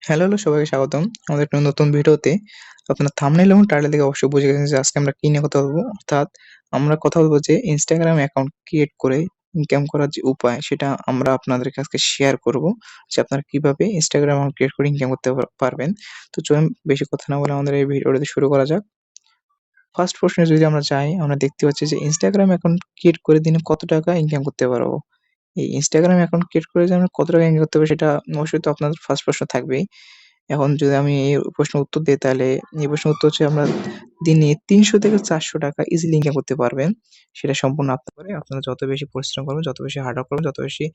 Hello সবাইকে স্বাগতম। আমাদের একটা নতুন ভিডিওতে। আপনার থাম্বনেইল এবং টাইটেল দেখে অবশ্যই বুঝে গেছেন যে আজকে আমরা কি নিয়ে কথা বলবো। অর্থাৎ আমরা কথা বলবো যে Instagram অ্যাকাউন্ট ক্রিয়েট করে ইনকাম করার যে উপায় সেটা আমরা আপনাদেরকে আজকে শেয়ার করব। যে আপনারা কিভাবে Instagram অ্যাকাউন্ট ক্রিয়েট করে ইনকাম করতে পারবেন। তো চলুন বেশি কথা না বলে আমাদের এই ভিডিওটি শুরু করা যাক। ফার্স্ট প্রশ্নে যদি আমরা যাই, আমরা দেখতে পাচ্ছি যে Instagram অ্যাকাউন্ট ক্রিয়েট করে দিনে কত টাকা ইনকাম করতে পারবো? এই Instagram অ্যাকাউন্ট ক্রিয়েট করে যে আমরা কত টাকা ইনকাম করতে পারবো সেটা অবশ্যই তো আপনাদের ফার্স্ট প্রশ্ন থাকবেই। এখন যদি আমি এই প্রশ্নের উত্তর দেই তাহলে এই প্রশ্নের উত্তর হচ্ছে আমরা দিনে ৩০০ থেকে ৪০০ টাকা ইজিলি ইনকাম করতে পারবেন। সেটা সম্পূর্ণ আপনার উপরে। আপনারা যত বেশি পরিশ্রম করবেন, যত বেশি হার্ড ওয়ার্ক করবেন, যত বেশি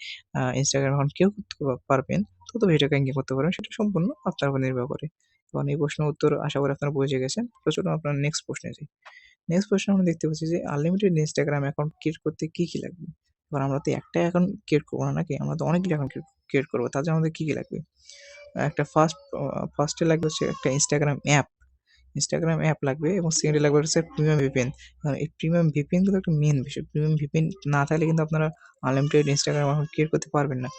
Instagram অ্যাকাউন্ট ক্রিয়েট করতে পারবেন, তত বেশি টাকা ইনকাম করতে পারবেন। সেটা সম্পূর্ণ আপনার উপর নির্ভর করে। এবং এই প্রশ্নের উত্তর আশা করি আপনারা বুঝে গেছেন। তো চলুন আপনার নেক্সট প্রশ্নে যাই। নেক্সট প্রশ্নে আমরা দেখতে পাচ্ছি যে আনলিমিটেড Instagram অ্যাকাউন্ট ক্রিয়েট করতে কি লাগবে? এবার আমরা তো একটা অ্যাকাউন্ট ক্রিয়েট করব না নাকি? আমরা তো অনেকগুলো অ্যাকাউন্ট ক্রিয়েট করব। তার জন্য আমাদের কি লাগবে? একটা ফার্স্টে লাগবে হচ্ছে একটা Instagram অ্যাপ লাগবে এবং সেকেন্ডে লাগবে হচ্ছে প্রিমিয়াম VPN। এই প্রিমিয়াম VPN কিন্তু একটা মেইন বিষয়। প্রিমিয়াম VPN না থাকলে কিন্তু আপনারা আনলিমিটেড Instagram অ্যাকাউন্ট ক্রিয়েট করতে পারবেন না।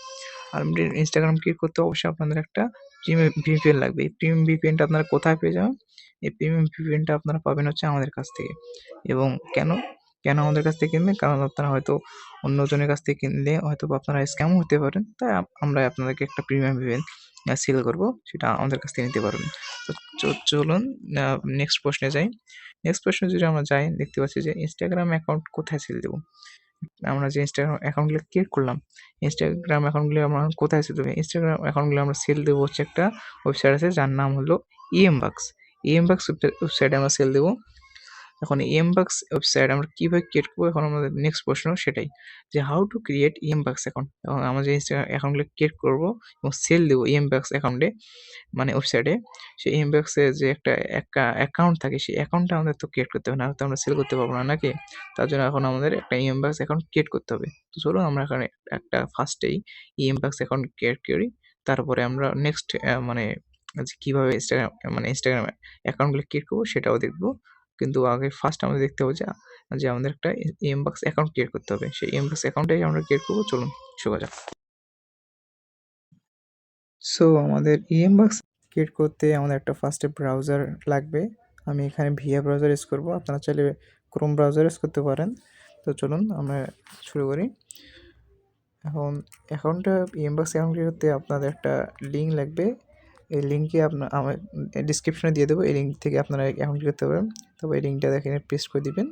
আনলিমিটেড Instagram ক্রিয়েট করতে অবশ্যই আপনাদের একটা প্রিমিয়াম VPN লাগবে। এই প্রিমিয়াম VPN টা আপনারা কোথায় পেয়ে যাবেন? এই প্রিমিয়াম VPN টা আপনারা পাবেন হচ্ছে আমাদের কাছ থেকে। এবং কেন? কেন আমাদের কাছ থেকে কিনবেন? কারণ আপনারা হয়তো অন্যজনের কাছ থেকে কিনলে হয়তোবা আপনারা স্ক্যামও হতে পারেন। তাই আমরা আপনাদেরকে একটা প্রিমিয়াম VPN সেল করব। সেটা আমাদের কাছ থেকে নিতে পারবেন। তো চলুন আ নেক্সট প্রশ্নে যাই। নেক্সট প্রশ্নে যদি আমরা যাই দেখতে পাচ্ছি যে Instagram অ্যাকাউন্ট কোথায় সেল দেব? আমরা যে Instagram অ্যাকাউন্টগুলো ক্রিয়েট করলাম, Instagram অ্যাকাউন্টগুলো আমরা কোথায় সেল দেব? Instagram অ্যাকাউন্টগুলো আমরা সেল দেব হচ্ছে একটা ওয়েবসাইট আছে যার নাম হলো EMBucks। EMBucks ওয়েবসাইটে আমরা সেল দেব। এখন EMBucks ওয়েবসাইট আমরা কিভাবে ক্রিয়েট করব? এখন আমাদের নেক্সট প্রশ্ন সেটাই। যে how to create EMBucks account. এবং আমরা যে Instagram অ্যাকাউন্টগুলো ক্রিয়েট করব এবং সেল দেব EMBucks অ্যাকাউন্টে মানে ওয়েবসাইটে, সেই ইনবক্স এ যে একটা অ্যাকাউন্ট থাকে, সেই অ্যাকাউন্টটা আমাদের তো ক্রিয়েট করতে হবে, না হলে তো আমরা সেল করতে পারবো না, নাকি? তার জন্য এখন আমাদের একটা ইনবক্স অ্যাকাউন্ট ক্রিয়েট করতে হবে। তো চলুন আমরা এখানে একটা ফার্স্টেই ইনবক্স অ্যাকাউন্ট ক্রিয়েট করি। তারপরে আমরা নেক্সট মানে যে কিভাবে Instagram অ্যাকাউন্টগুলো ক্রিয়েট করব সেটাও দেখব। কিন্তু আগে ফার্স্ট আমাদের দেখতে হবে যে আমাদের একটা ইনবক্স অ্যাকাউন্ট ক্রিয়েট করতে হবে। সেই ইনবক্স অ্যাকাউন্টটাই আমরা ক্রিয়েট করব। চলুন শুরু করা যাক। সো আমাদের ইনবক্স ক্রিয়েট করতে আমাদের একটা ফার্স্টে ব্রাউজার লাগবে। আমি এখানে ভিয়া ব্রাউজার ইউজ করব। আপনারা চাইলে ক্রোম ব্রাউজার ইউজ করতে পারেন। তো চলুন আমরা শুরু করি। এখন অ্যাকাউন্টটা ইনবক্স অ্যাকাউন্ট ক্রিয়েট করতে আপনাদের একটা লিঙ্ক লাগবে। এই লিঙ্কে আমার ডিসক্রিপশনে দিয়ে দেবো। এই লিঙ্ক থেকে আপনারা অ্যাকাউন্ট করতে পারেন। তবে এই লিঙ্কটা এখানে পেস্ট করে দিবেন।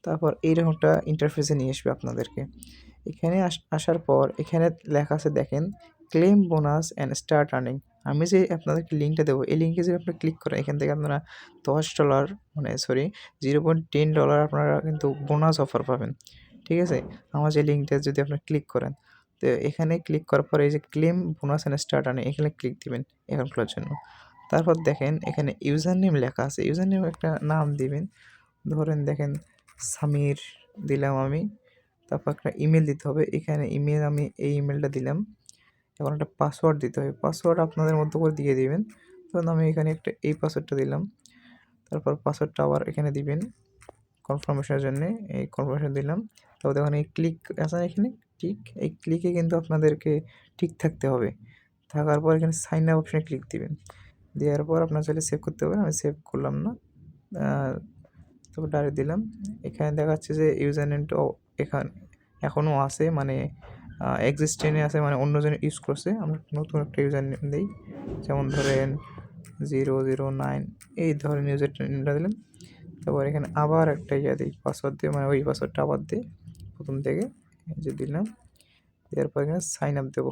তারপর এইরকম একটা ইন্টারফেসে নিয়ে আসবে আপনাদেরকে। এখানে আসার পর এখানে লেখা আছে দেখেন claim bonus and start earning. আমি যে আপনাদেরকে লিঙ্কটা দেবো এই লিঙ্কে যদি আপনি ক্লিক করেন এখান থেকে আপনারা $10 মানে সরি $0.10 আপনারা কিন্তু বোনাস অফার পাবেন। ঠিক আছে? আমার যে লিঙ্কটা যদি আপনি ক্লিক করেন, তো এখানে ক্লিক করার পরে এই যে claim bonus and start earning এখানে ক্লিক দিবেন অ্যাকাউন্ট খোলার জন্য। তারপর দেখেন এখানে ইউজার নেম লেখা আছে। ইউজার নেম একটা নাম দিবেন। ধরেন দেখেন সামির দিলাম আমি। তারপর একটা ইমেল দিতে হবে। এখানে ইমেল আমি এই ইমেলটা দিলাম। এখন একটা পাসওয়ার্ড দিতে হবে। পাসওয়ার্ড আপনাদের মতো করে দিয়ে দিবেন। ধরুন আমি এখানে একটা এই পাসওয়ার্ডটা দিলাম। তারপর পাসওয়ার্ডটা আবার এখানে দিবেন কনফার্মেশনের জন্যে। এই কনফার্মেশন দিলাম। তারপর দেখুন এই ক্লিক আছে না এখানে টিক। এই ক্লিকে কিন্তু আপনাদেরকে ঠিক থাকতে হবে। থাকার পর এখানে সাইন আপ অপশনে ক্লিক দিবেন। দেওয়ার পর আপনারা চাইলে সেভ করতে পারেন। আমি সেভ করলাম না। আ তারপর ডাইরেক্ট দিলাম। এখানে দেখাচ্ছে যে ইউজার নেমটাও এখানে এখনও আছে মানে এক্সিস্টেন্টে আছে মানে অন্যজন ইউজ করছে। আমরা নতুন একটা ইউজার নেম দেই। যেমন ধরেন 009 এই ধরেন ইউজার নেমটা দিলাম। তারপর এখানে আবার একটা দিই পাসওয়ার্ড দিয়ে মানে ওই পাসওয়ার্ডটা আবার দিই প্রথম থেকে। এই যে দিলাম। দেওয়ার পর এখানে সাইন আপ দেবো।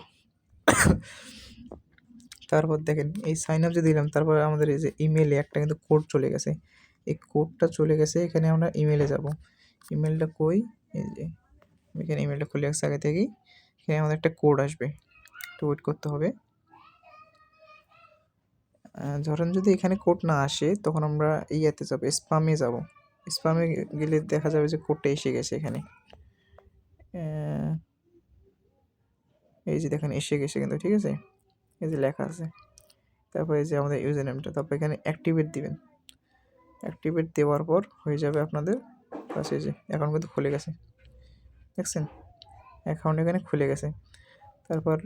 তারপর দেখেন এই সাইন আপ যে দিলাম তারপর আমাদের এই যে ইমেইলে একটা কিন্তু কোড চলে গেছে। এই কোডটা চলে গেছে এখানে আমরা ইমেইলে যাব। ইমেইলটা কই? এই যে এখানে ইমেইলটা খুলে রাখছি আগে থেকেই। এখানে আমাদের একটা কোড আসবে। একটু ওয়েট করতে হবে। ধরেন যদি এখানে কোড না আসে তখন আমরা ইয়াতে যাব, স্প্যামে যাব। স্প্যামে গেলে দেখা যাবে যে কোডটা এসে গেছে এখানে। এই যে দেখেন এসে গেছে কিন্তু, ঠিক আছে? এই যে লেখা আছে। তারপর এই যে আমাদের ইউজার নেমটা। তারপর এখানে অ্যাক্টিভেট দিবেন। অ্যাক্টিভেট দেওয়ার পর হয়ে যাবে আপনাদের বাস এই যে অ্যাকাউন্ট কিন্তু খুলে গেছে। দেখছেন? অ্যাকাউন্ট এখানে খুলে গেছে। তারপর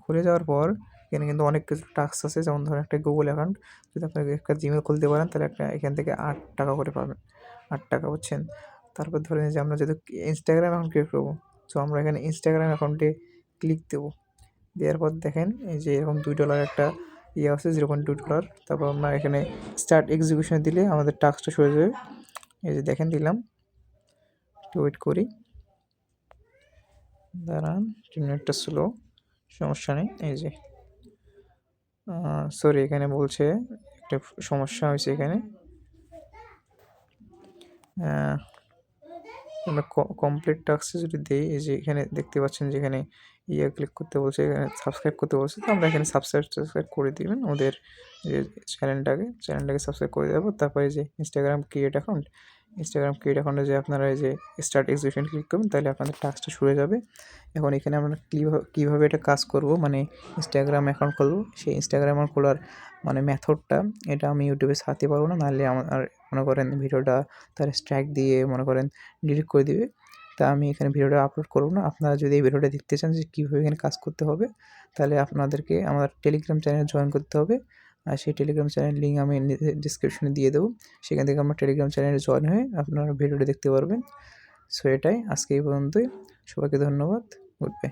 খুলে যাওয়ার পর এখানে কিন্তু অনেক কিছু টাস্ক আছে, যেমন ধরেন একটা গুগল অ্যাকাউন্ট যদি আপনাকে একটা জিমেল খুলতে পারেন তাহলে একটা এখান থেকে ৮ টাকা করে পাবেন, ৮ টাকা বুঝছেন। তারপর ধরেন যে আমরা যদি ইনস্টাগ্রাম অ্যাকাউন্ট ক্রিয়েট করবো, সো আমরা এখানে ইনস্টাগ্রাম অ্যাকাউন্টে ক্লিক দেবো। দেওয়ার পর দেখেন এই যে এরকম $2 একটা ইয়ে আছে, $0.2। তারপর আমরা এখানে স্টার্ট এক্সিকিউশন দিলে আমাদের টাস্কটা শুরু হয়ে যাবে। এই যে দেখেন দিলাম, একটু ওয়েট করি, দাঁড়ান নেটটা স্লো, সমস্যা নেই। এই যে সরি, এখানে বলছে একটা সমস্যা হয়েছে এখানে। আমরা কমপ্লিট টাস্কে যদি দিই, এই যে এখানে দেখতে পাচ্ছেন যে এখানে ক্লিক করতে বলছে, এখানে সাবস্ক্রাইব করতে বলছে, তো আমরা এখানে সাবস্ক্রাইব করে দিবেন ওদের যে চ্যানেলটাকে সাবস্ক্রাইব করে দেবো। তারপরে যে ইনস্টাগ্রাম ক্রিয়েট অ্যাকাউন্টে যে আপনারা এই যে স্টার্ট এক্সিকিউশন ক্লিক করবেন, তাহলে আপনাদের টাস্কটা শুরু হয়ে যাবে। এখন এখানে আমরা কীভাবে এটা কাজ করব, মানে ইনস্টাগ্রাম অ্যাকাউন্ট খুলবো, সেই ইনস্টাগ্রাম অ্যাকাউন্ট খোলার মানে মেথডটা এটা আমি ইউটিউবে ছাড়তে পারবো না, নাহলে আমার মনে করেন ভিডিওটা তার স্ট্রাইক দিয়ে মনে করেন ডিলিট করে দিবে। তা আমি এখানে ভিডিওটা আপলোড করব না। আপনারা যদি এই ভিডিওটা দেখতে চান যে কীভাবে এখানে কাজ করতে হবে, তাহলে আপনাদেরকে আমার টেলিগ্রাম চ্যানেলে জয়েন করতে হবে। আর সেই টেলিগ্রাম চ্যানেলের লিঙ্ক আমি ডিসক্রিপশনে দিয়ে দেবো। সেখান থেকে আমার টেলিগ্রাম চ্যানেলে জয়েন হয়ে আপনারা ভিডিওটা দেখতে পারবেন। সো এটাই, আজকে এই পর্যন্তই। সবাইকে ধন্যবাদ। Good bye.